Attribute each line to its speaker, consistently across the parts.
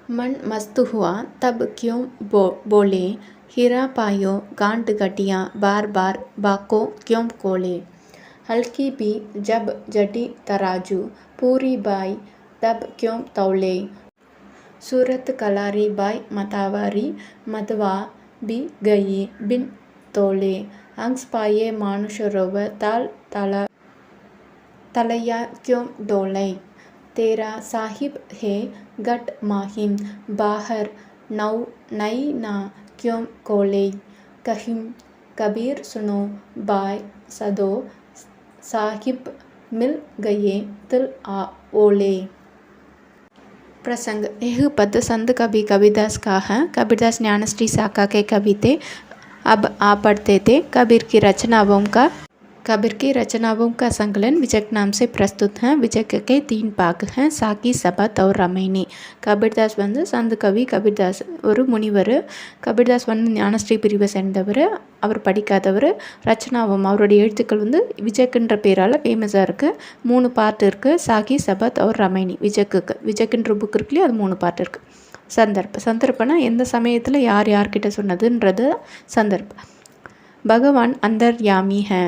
Speaker 1: मन मस्त हुआ तब क्यों बोले, हीरा पायो गांठ गठियाँ बार बार बाको क्यों कोले। हल्की भी जब जटी तराजू पूरी बाई तब क्यों तौले। सूरत कलारी बाई मतावारी मदवा भी गई बिन तोले। अंग्स पाये मानुष रोव ताल तलैया क्यों डोले। तेरा साहिब है गट माहिम बाहर नई ना क्यों कोले। कहिम कबीर सुनो बाय सदो साहिब मिल गए दिल आ ओले। प्रसंग। यह पद संत कवि कबीरदास का है। कबीरदास ज्ञानश्री शाखा के कवि थे। अब आप पढ़ते थे कबीर की रचनाओं का संकलन विजयक नाम से प्रस्तुत हैं। विजयक के 3 भाग हैं, साकी, सबत और रामायणी। கபீர்தாஸ் சந்து கவி. கபீர்தாஸ் ஒரு முனிவர். கபீர்தாஸ் ஞானஸ்ரீ பிரிவை சேர்ந்தவர். அவர் படிக்காதவர். ரச்சனாவும் அவருடைய எழுத்துக்கள் விஜயக்குன்ற பேரால் ஃபேமஸாக இருக்குது. 3 பார்ட் இருக்குது, சாகி, சபத் और ராமாயணி. விஜயக்குன்ற புக் இருக்குல்லையே, அது 3 பார்ட் இருக்குது. சந்தர்ப்பனா எந்த சமயத்தில் யார்கிட்ட சொன்னதுன்றது சந்தர்ப்ப. பகவான் अंतर्यामी है.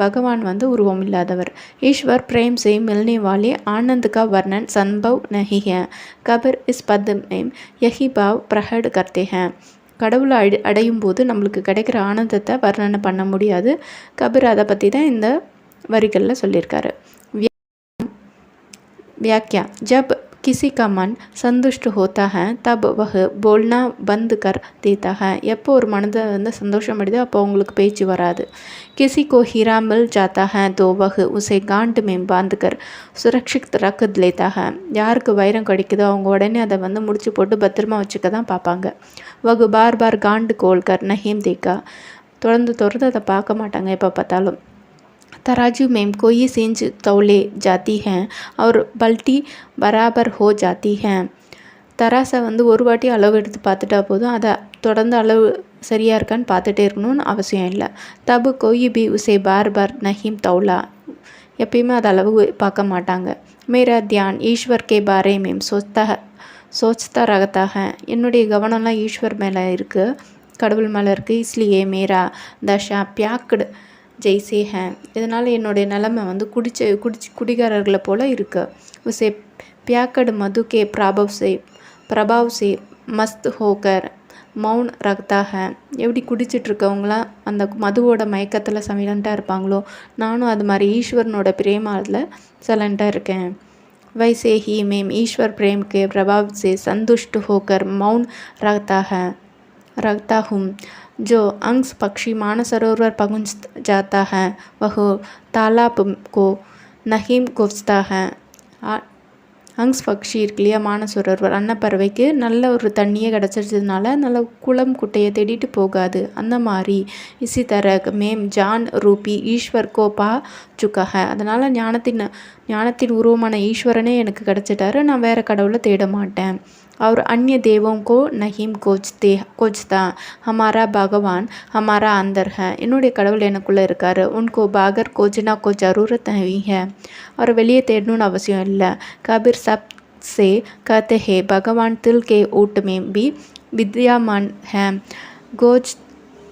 Speaker 1: भगवान उर्वम इल्लादवर. ईश्वर प्रेम से मिलने वाले आनंद का वर्णन संभव नहीं है. कबीर इस पद में यही भाव प्रकट करते हैं. கடவுளை அடையும் போது நம்மளுக்கு கிடைக்கிற ஆனந்தத்தை வர்ணனை பண்ண முடியாது. கபீர் அதை பற்றி தான் இந்த வரிகளில் சொல்லியிருக்காரு. व्याख्या. जब किसी का मन संतुष्ट होता है तब वह बोलना बंद कर देता है. எப்போ ஒரு மனதை சந்தோஷம் அடைதோ அப்போ அவங்களுக்கு பேச்சு வராது. किसी को हीरा मिल जाता है तो वह उसे गांठ में बांध कर सुरक्षित रख लेता है. யாருக்கு வைரம் கிடைக்குதோ அவங்க உடனே அதை முடிச்சு போட்டு பத்திரமா வச்சுக்க தான் பார்ப்பாங்க. वह बार बार गांठ खोल कर नहीं देखा. தொடர்ந்து அதை பார்க்க மாட்டாங்க எப்போ பார்த்தாலும். तराजू में कोई सींच तौले जाती हैं और பல்ட்டி बराबर हो जाती हैं. தராசை ஒரு வாட்டி அளவு எடுத்து பார்த்துட்டா போதும், அதை தொடர்ந்து அளவு சரியாக இருக்கான்னு பார்த்துட்டே இருக்கணும்னு அவசியம் இல்லை. தபு कोई भी उसे बार बार नहीं तौला. எப்பயுமே அதை அளவு பார்க்க மாட்டாங்க. मेरा ध्यान ईश्वर के बारे में सोचता रहता है. என்னுடைய கவனம்லாம் ஈஸ்வர் மேலே இருக்குது, கடவுள் மேலே இருக்குது. इसलिए मेरा दशा प्याक्ड ஜெய்சே ஹே. இதனால் என்னுடைய நிலமை குடிகாரர்களை போல் இருக்கு. உசே பியாக்கடு மது கே பிரபாவ் சே மஸ்த் ஹோக்கர் மௌன் ரக்தா ஹே. எப்படி குடிச்சிட்ருக்கவங்களாம் அந்த மதுவோட மயக்கத்தில் சைலண்ட்டாக இருப்பாங்களோ, நானும் அது மாதிரி ஈஸ்வரனோட பிரேமாவில் சைலண்ட்டாக இருக்கேன். वैसे ही मैं ईश्वर प्रेम के प्रभाव से संतुष्ट होकर मौन रखता हूँ. जो अंश पक्षी मानसरोवर पहुँच जाता है वह तालाब को नहीं घुसता है. अंश பக்ஷி இருக்கு இல்லையா, மானசரோவர், அன்னப்பறவைக்கு நல்ல ஒரு தண்ணியை கிடச்சிருச்சதுனால நல்ல குளம் குட்டையை தேடிட்டு போகாது. அந்த மாதிரி இசி தரக் மேம் ஜான் ரூபி ஈஸ்வர் கோ பா சுக்கா ஹை. அதனால் ஞானத்தின் உருவமான ஈஸ்வரனே எனக்கு கிடச்சிட்டாரு. நான் வேறு கடவுளை தேட மாட்டேன். और अन्य देवों को नहीं खोजता. हमारा भगवान हमारा अंदर है. என்னுடைய கடவுள் எனக்குள்ளே இருக்கார். उनको बाहर खोजना को ज़रूरत नहीं है. और வெளியே தேடணும்னு அவசியம் இல்லை. कबीर सब से कहते हैं भगवान दिल के ऊट में भी विद्यमान है.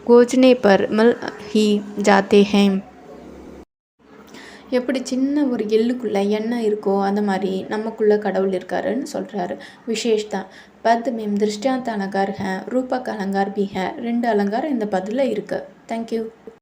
Speaker 1: खोजने पर मिल ही जाते हैं. எப்படி சின்ன ஒரு எள்ளுக்குள்ளே எண்ணெய் இருக்கோ அந்த மாதிரி நமக்குள்ளே கடவுள் இருக்காருன்னு சொல்கிறாரு. விசேஷ்தா. பத் மேம் திருஷ்டாந்த அலங்கார் ஹே, ரூபக் அலங்கார் பி ஹே. 2 அலங்காரம் இந்த பதில் இருக்குது. தேங்க்யூ.